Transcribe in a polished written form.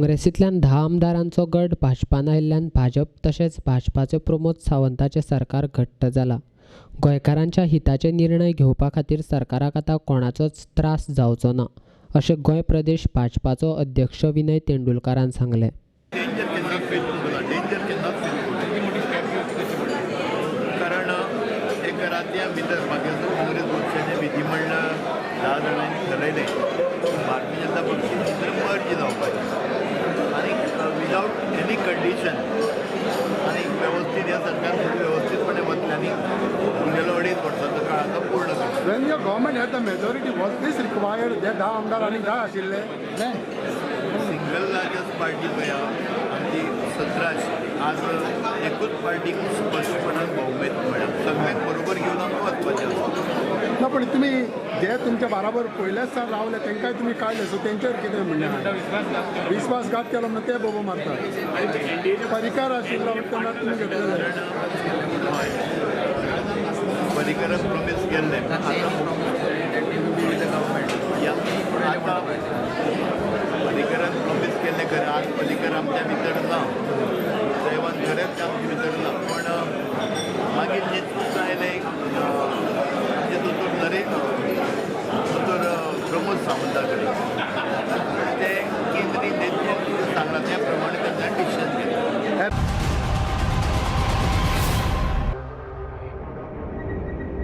काँग्रेसींतल्यान 10 आमदारांचो गट भाजपान आयिल्ल्यान भाजप तशेंच भाजपाचे प्रमोद सावंताचें सरकार घट्ट जालां. गोंयकारांच्या हिताचे निर्णय घेवपा खातीर सरकाराक आतां कोणाचोच त्रास जावचो ना, अशें गोंय प्रदेश भाजपाचो अध्यक्ष विनय तेंडुलकरान सांगलें. कारण एक रात्या भितर बाकीचो काँग्रेस पक्षाचे विधिमंडळ 10 जाणांनी ठरयलें भारतीय जनता पक्षाची मर्ज जावपाची आनी विदावट एनी कंडिशन आनी व्यवस्थीत ह्या सरकार व्यवस्थीतपणे वतले आनी उरलेलो 2.5 वर्साचो काळ आतां पूर्ण करता. When your government had the majority, was this required? They 10 आमदार आणि 10 आशिल्ले. सिंगल लार्जस्ट पार्टी पळय आमची 17 आज एकूच पार्टीक स्पश्टपणान भोवमेत मेळ्ळ्या. सगळ्यांक बरोबर घेवन आमकां वचपाचें आसा. ना पण तुम्ही जे तुमच्या बरोबर पयलेच साल रावले तांकांय तुम्ही काडले, सो तेंचेर कितें म्हणणें? विश्वासघात केलो म्हणून ते बोबो मारतात. परिकार आशिल्लो तेन्ना तुमी घेतलेले. परिकरान प्रॉमीस केल्लें आतां परिकरान प्रॉमीस केल्लें खरें. आज परिकर आमच्या भितर ना, दैवान खरेंच आमचे भितर ना. पण मागीर चिंतून आयलें आमचे दोतोर प्रमोद सावंता कडेन